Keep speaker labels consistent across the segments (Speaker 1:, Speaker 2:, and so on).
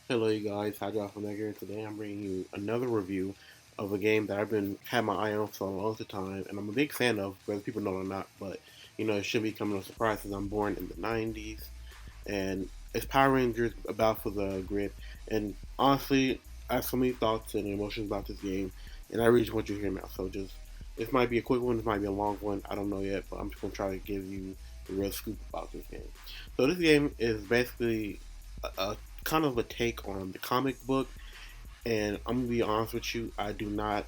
Speaker 1: Hello, you guys. Hi, Josh from here. Today, I'm bringing you another review of a game that I've been had my eye on for a long time, and I'm a big fan of, whether people know it or not. But it should be coming no surprise because I'm born in the '90s, and it's Power Rangers Battle for the Grid. And honestly, I have so many thoughts and emotions about this game, and I really just want you to hear me out. So just this might be a quick one, this might be a long one. I don't know yet, but I'm just gonna try to give you the real scoop about this game. So this game is basically a kind of a take on the comic book, and I'm gonna be honest with you, I'm not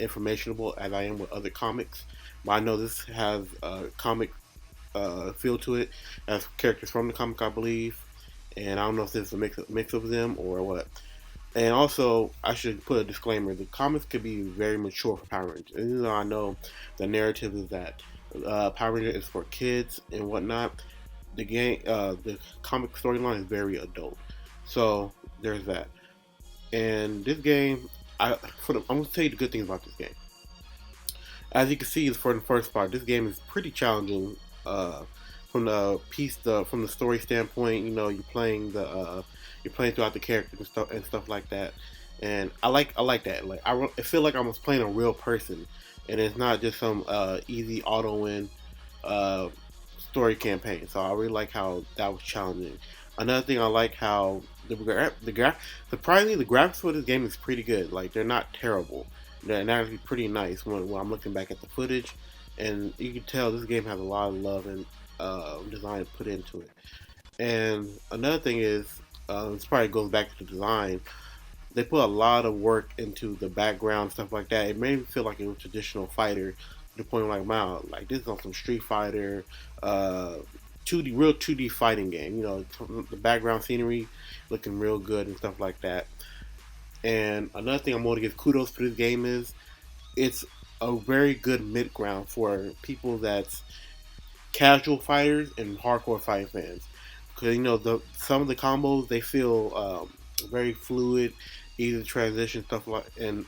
Speaker 1: informationable as I am with other comics, but I know this has a comic feel to it, as characters from the comic, I believe, and I don't know if this is a mix of them or what. And also, I should put a disclaimer: the comics could be very mature for Power Rangers. And even though I know the narrative is that Power Rangers is for kids and whatnot, the comic storyline is very adult. So there's that. And this game, I'm gonna tell you the good things about this game. As you can see, for the first part, this game is pretty challenging. From from the story standpoint, you're playing throughout the characters and stuff like that. And I like that. I feel like I was playing a real person, and it's not just some easy auto win uh, story campaign. So I really like how that was challenging. Another thing I like how surprisingly the graphics for this game is pretty good. Like they're not terrible. They're actually pretty nice when I'm looking back at the footage, and you can tell this game has a lot of love and design put into it. And another thing is, this probably goes back to the design. They put a lot of work into the background stuff like that. It made me feel like it was a traditional fighter to the point where, like, wow, like this is on some Street Fighter, 2D fighting game. The background scenery looking real good and stuff like that. And another thing I'm going to give kudos for this game is it's a very good mid ground for people that's casual fighters and hardcore fighting fans. Because some of the combos they feel very fluid, easy to transition stuff like, and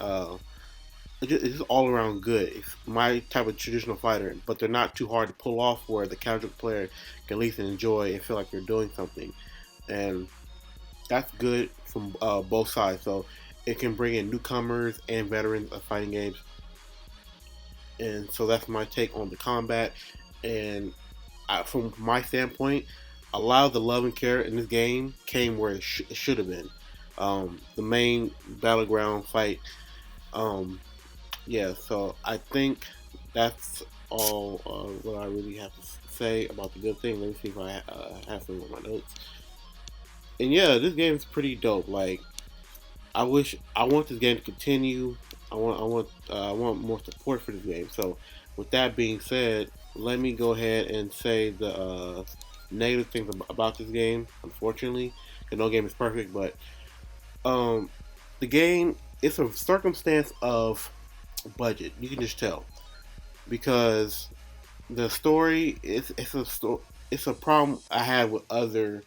Speaker 1: it's just all around good. It's my type of traditional fighter, but they're not too hard to pull off where the casual player can at least enjoy and feel like you're doing something. And that's good from both sides. So it can bring in newcomers and veterans of fighting games. And so that's my take on the combat. And from my standpoint, a lot of the love and care in this game came where it should have been. The main battleground fight. Um, yeah, so I think that's all what I really have to say about the good thing. Let me see if I have some of my notes. And yeah, this game is pretty dope. Like, I want this game to continue. I want more support for this game. So, with that being said, let me go ahead and say the negative things about this game. Unfortunately, because no game is perfect, but um, the game it's a circumstance of budget. You can just tell because the story it's a problem I had with other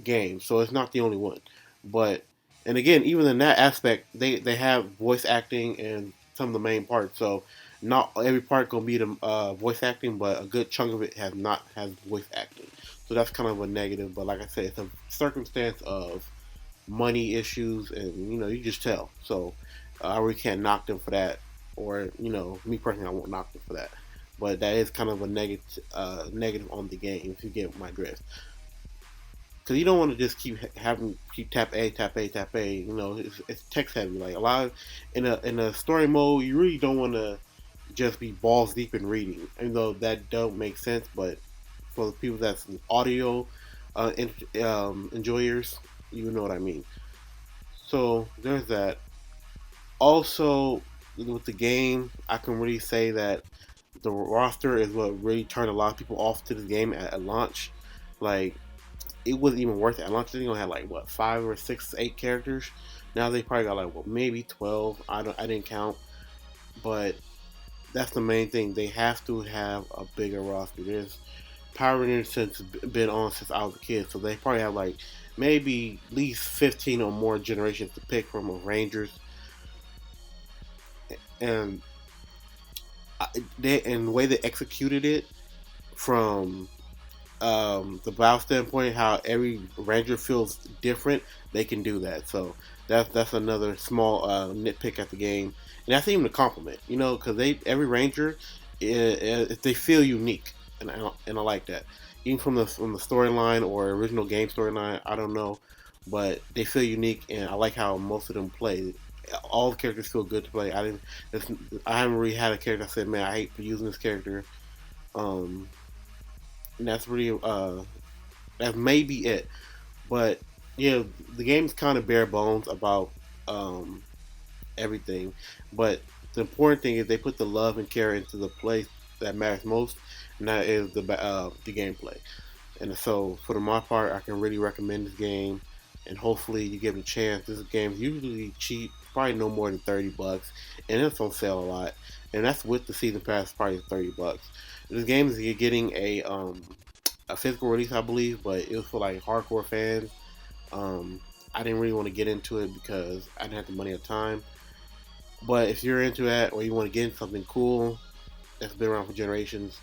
Speaker 1: games, so it's not the only one. But and again, even in that aspect, they have voice acting in some of the main parts. So not every part gonna be the voice acting, but a good chunk of it has voice acting. So that's kind of a negative. But like I said, it's a circumstance of money issues, and you just tell. So I really can't knock them for that, or me personally, I won't knock them for that. But that is kind of a negative on the game if you get my drift. Because you don't want to just keep tap A, tap A, tap A. It's text heavy. Like a lot of, in a story mode, you really don't want to just be balls deep in reading. Even though that don't make sense, but for the people that's audio enjoyers, you know what I mean. So there's that. Also, with the game, I can really say that the roster is what really turned a lot of people off to the game at launch. Like it wasn't even worth it. At launch, they only had like what 5 or 6, 8 characters. Now they probably got like maybe 12. I didn't count, but that's the main thing. They have to have a bigger roster. There's Power Rangers since been on since I was a kid, so they probably have like maybe at least 15 or more generations to pick from of Rangers, and and the way they executed it from the battle standpoint, how every ranger feels different, they can do that. So that's another small nitpick at the game, and that's even a compliment, because they every ranger, they feel unique, and I like that. Even from the storyline or original game storyline, I don't know, but they feel unique, and I like how most of them play. All the characters feel good to play. I haven't really had a character that said, "Man, I hate using this character." Um, and that's maybe it. But yeah, the game's kind of bare bones about um, everything. But the important thing is they put the love and care into the play that matters most, and that is the gameplay. And so, for the most part, I can really recommend this game, and hopefully you give it a chance. This game's usually cheap, probably no more than $30, and it's on sale a lot. And that's with the season pass, probably $30. This game is getting a physical release, I believe, but it was for like hardcore fans. Um, I didn't really want to get into it because I didn't have the money or time. But if you're into that or you want to get into something cool that's been around for generations,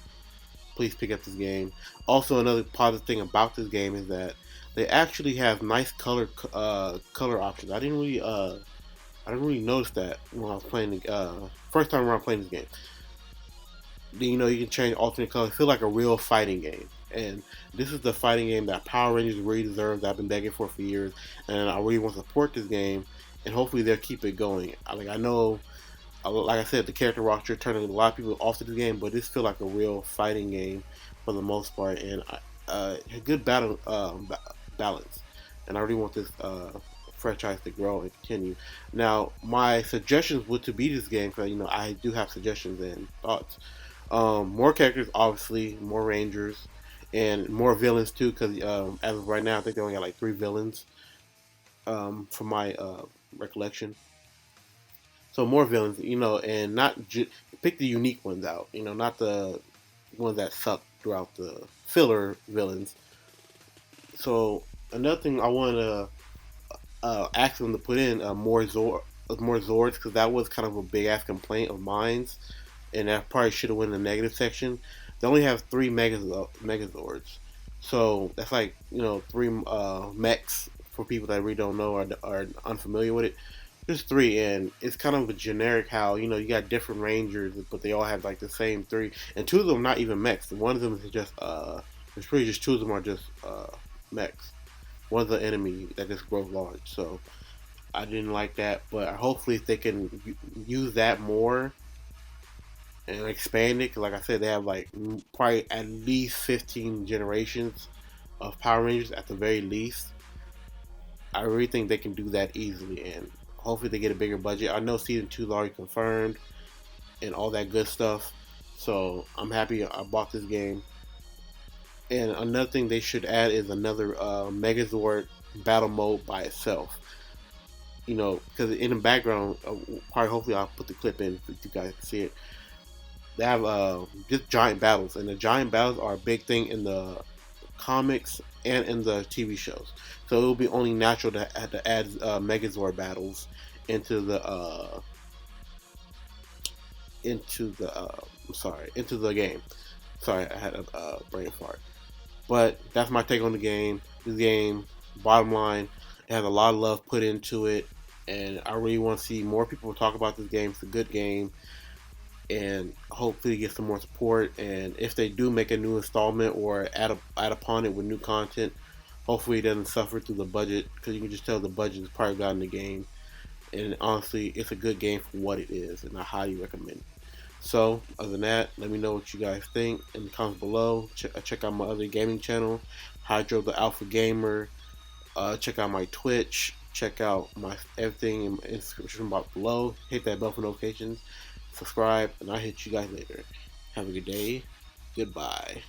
Speaker 1: please pick up this game. Also, another positive thing about this game is that they actually have nice color options. I didn't really notice that when I was playing the first time around playing this game. You can change alternate colors. Feel like a real fighting game. And this is the fighting game that Power Rangers really deserves. That I've been begging for years, and I really want to support this game. And hopefully they'll keep it going. I know, like I said, the character roster turning a lot of people off to the game, but this feels like a real fighting game for the most part, and a good balance. And I really want this franchise to grow and continue. Now, my suggestions would to beat this game, because I do have suggestions and thoughts. More characters, obviously, more Rangers, and more villains too. Because as of right now, I think they only got like 3 villains, from my recollection. So more villains, and pick the unique ones out. Not the ones that suck throughout the filler villains. So another thing I want to ask them to put in more Zords, because that was kind of a big ass complaint of mine, and that probably should have went in the negative section. They only have 3 Megazords, so that's like 3 mechs for people that really don't know or are unfamiliar with it. There's 3, and it's kind of a generic how you got different Rangers, but they all have like the same 3, and 2 of them not even mechs. One of them is just it's pretty just 2 of them are just mechs. One's an enemy that just grows large, so I didn't like that. But hopefully, if they can use that more and expand it, because like I said, they have like probably at least 15 generations of Power Rangers at the very least. I really think they can do that easily, and hopefully they get a bigger budget. I know season 2 is already confirmed and all that good stuff, so I'm happy I bought this game. And another thing they should add is another Megazord battle mode by itself. Because in the background, probably hopefully I'll put the clip in so you guys can see it. They have just giant battles, and the giant battles are a big thing in the comics and in the TV shows. So it will be only natural to add Megazord battles into the into the game. Sorry, I had a brain fart. But that's my take on the game. This game, bottom line, it has a lot of love put into it, and I really want to see more people talk about this game. It's a good game, and hopefully get some more support. And if they do make a new installment or add upon it with new content, hopefully it doesn't suffer through the budget, because you can just tell the budget is probably got in the game. And honestly, it's a good game for what it is, and I highly recommend it. So, other than that, let me know what you guys think in the comments below. Check out my other gaming channel, Hydro the Alpha Gamer. Check out my Twitch. Check out my everything in the description box below. Hit that bell for notifications. Subscribe, and I'll hit you guys later. Have a good day. Goodbye.